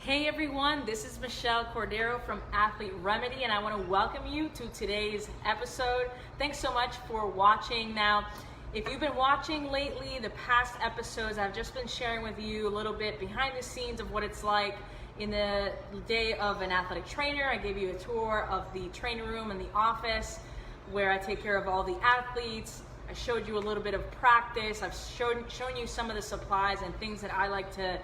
Hey everyone, this is Michelle Cordero from Athlete Remedy, and I want to welcome you to today's episode. Thanks so much for watching. Now, if you've been watching lately, the past episodes, I've just been sharing with you a little bit behind the scenes of what it's like in the day of an athletic trainer. I gave you a tour of the training room and the office where I take care of all the athletes. I showed you a little bit of practice. I've shown you some of the supplies and things that I like to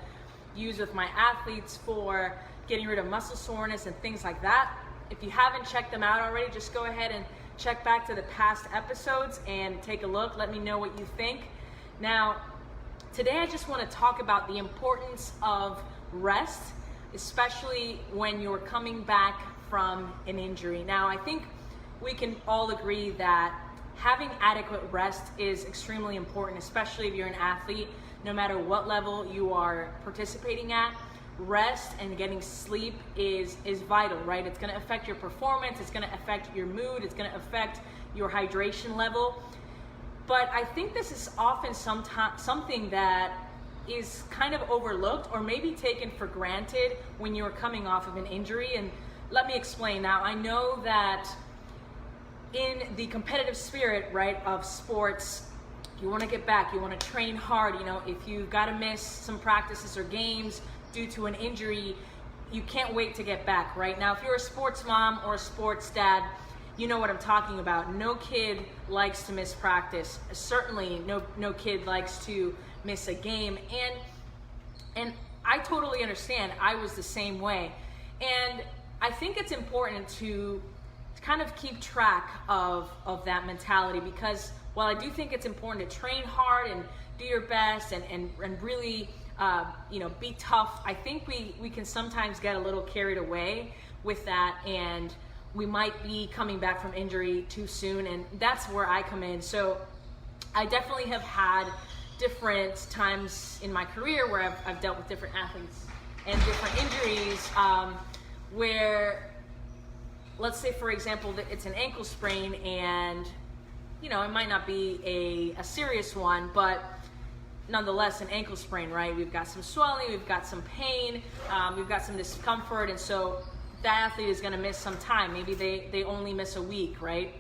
use with my athletes for getting rid of muscle soreness and things like that. If you haven't checked them out already, just go ahead and check back to the past episodes and take a look. Let me know what you think. Now, today I just want to talk about the importance of rest, especially when you're coming back from an injury. Now, I think we can all agree that having adequate rest is extremely important, especially if you're an athlete. No matter what level you are participating at, rest and getting sleep is vital, right? It's going to affect your performance, it's going to affect your mood, it's going to affect your hydration level. But I think this is often something that is kind of overlooked or maybe taken for granted when you're coming off of an injury. And let me explain. Now, I know that in the competitive spirit, right, of sports, you want to get back, you want to train hard. You know, if you've got to miss some practices or games due to an injury, you can't wait to get back, right? Now, if you're a sports mom or a sports dad, you know what I'm talking about. No kid likes to miss practice. Certainly no kid likes to miss a game. And I totally understand. I was the same way. And I think it's important to kind of keep track of that mentality, because while I do think it's important to train hard and do your best and really be tough, I think we can sometimes get a little carried away with that, and we might be coming back from injury too soon, and that's where I come in. So I definitely have had different times in my career where I've dealt with different athletes and different injuries where, let's say for example that it's an ankle sprain, and it might not be a serious one, but nonetheless an ankle sprain, right? We've got some swelling, we've got some pain, we've got some discomfort, and so that athlete is going to miss some time. Maybe they only miss a week, right?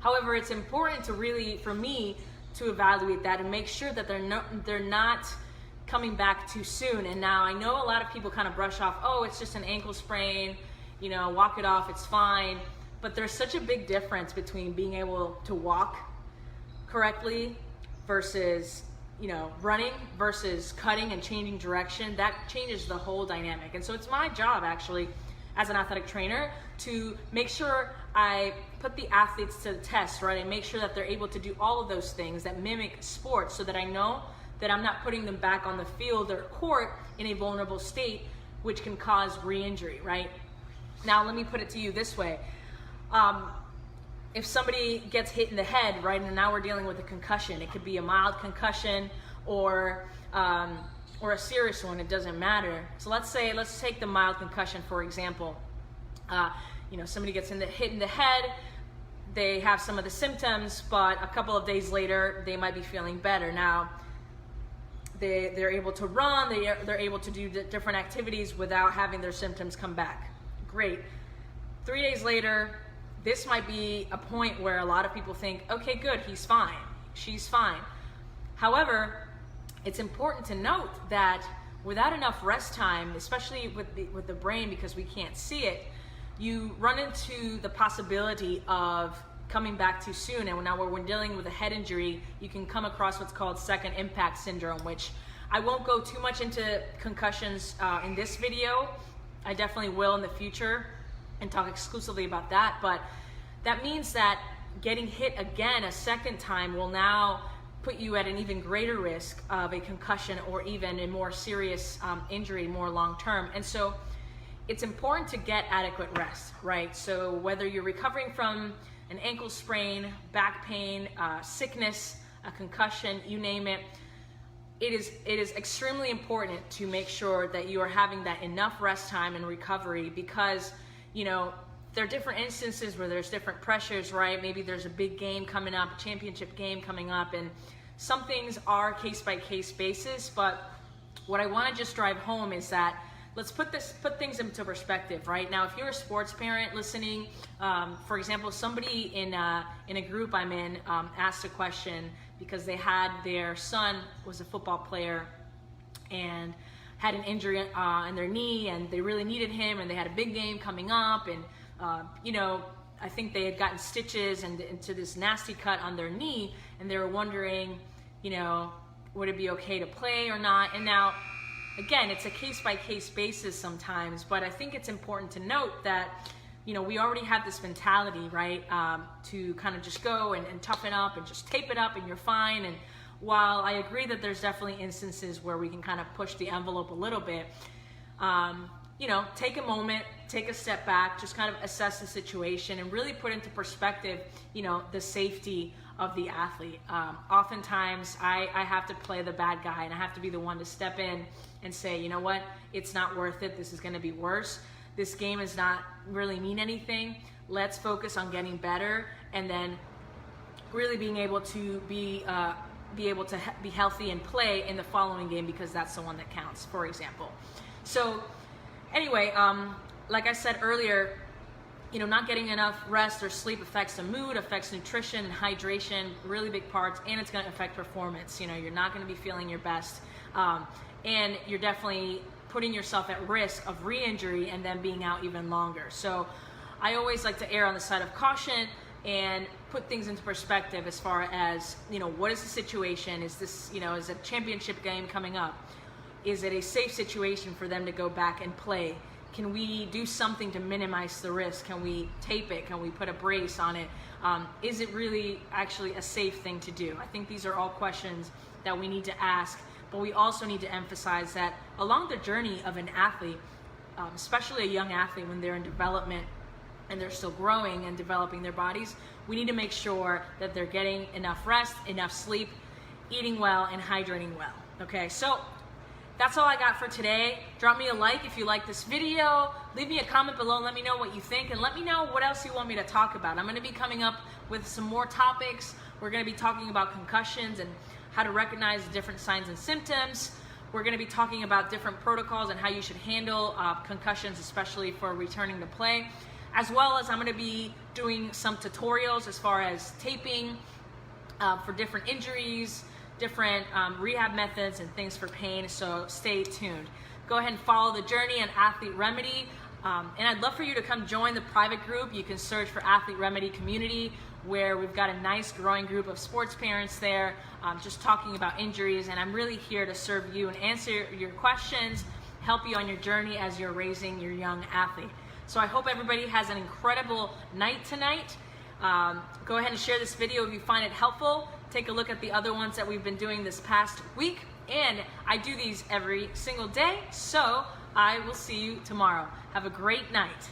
However, it's important to really, for me, to evaluate that and make sure that they're not coming back too soon. And now I know a lot of people kind of brush off, oh, it's just an ankle sprain, walk it off, it's fine. But there's such a big difference between being able to walk correctly versus, running versus cutting and changing direction. That changes the whole dynamic. And so it's my job, actually, as an athletic trainer, to make sure I put the athletes to the test, right? And make sure that they're able to do all of those things that mimic sports, so that I know that I'm not putting them back on the field or court in a vulnerable state, which can cause re-injury, right? Now, let me put it to you this way. If somebody gets hit in the head, right, and now we're dealing with a concussion, it could be a mild concussion or a serious one, it doesn't matter. So let's take the mild concussion, for example. Somebody gets hit in the head, they have some of the symptoms, but a couple of days later, they might be feeling better. Now, they're able to run, they're able to do different activities without having their symptoms come back. Great. 3 days later, this might be a point where a lot of people think, okay, good, he's fine, she's fine. However, it's important to note that without enough rest time, especially with the brain, because we can't see it, you run into the possibility of coming back too soon. And now when we're dealing with a head injury, you can come across what's called second impact syndrome, which I won't go too much into concussions in this video. I definitely will in the future and talk exclusively about that, but that means that getting hit again a second time will now put you at an even greater risk of a concussion or even a more serious injury, more long-term. And so it's important to get adequate rest, right? So whether you're recovering from an ankle sprain, back pain, sickness, a concussion, you name it, it is extremely important to make sure that you are having that enough rest time and recovery, because there are different instances where there's different pressures, right? Maybe there's a big game coming up, a championship game coming up, and some things are case by case basis, but what I want to just drive home is that let's put things into perspective, right? Now, if you're a sports parent listening, for example, somebody in a group I'm in asked a question because they had their son was a football player and had an injury in their knee, and they really needed him, and they had a big game coming up, and I think they had gotten stitches and into this nasty cut on their knee, and they were wondering, would it be okay to play or not? And now, again, it's a case-by-case basis sometimes, but I think it's important to note that, we already have this mentality, right, to kind of just go and toughen up and just tape it up and you're fine. And while I agree that there's definitely instances where we can kind of push the envelope a little bit, take a moment, take a step back, just kind of assess the situation and really put into perspective, the safety of the athlete. Oftentimes I have to play the bad guy and I have to be the one to step in and say, you know what, it's not worth it. This is going to be worse. This game does not really mean anything. Let's focus on getting better and then really being able to be healthy and play in the following game, because that's the one that counts, for example. So anyway, like I said earlier, not getting enough rest or sleep affects the mood, affects nutrition and hydration, really big parts, and it's going to affect performance. You're not going to be feeling your best, and you're definitely putting yourself at risk of re-injury and then being out even longer. So I always like to err on the side of caution and put things into perspective as far as, what is the situation? Is this, is a championship game coming up? Is it a safe situation for them to go back and play? Can we do something to minimize the risk? Can we tape it? Can we put a brace on it? Is it really actually a safe thing to do? I think these are all questions that we need to ask, but we also need to emphasize that along the journey of an athlete, especially a young athlete when they're in development and they're still growing and developing their bodies, we need to make sure that they're getting enough rest, enough sleep, eating well, and hydrating well. Okay, so that's all I got for today. Drop me a like if you like this video. Leave me a comment below and let me know what you think, and let me know what else you want me to talk about. I'm going to be coming up with some more topics. We're going to be talking about concussions and how to recognize different signs and symptoms. We're going to be talking about different protocols and how you should handle concussions, especially for returning to play, as well as I'm going to be doing some tutorials as far as taping for different injuries, different rehab methods and things for pain, so stay tuned. Go ahead and follow the journey on Athlete Remedy, and I'd love for you to come join the private group. You can search for Athlete Remedy Community, where we've got a nice growing group of sports parents there, just talking about injuries, and I'm really here to serve you and answer your questions, help you on your journey as you're raising your young athlete. So I hope everybody has an incredible night tonight. Go ahead and share this video if you find it helpful. Take a look at the other ones that we've been doing this past week, and I do these every single day, so I will see you tomorrow. Have a great night.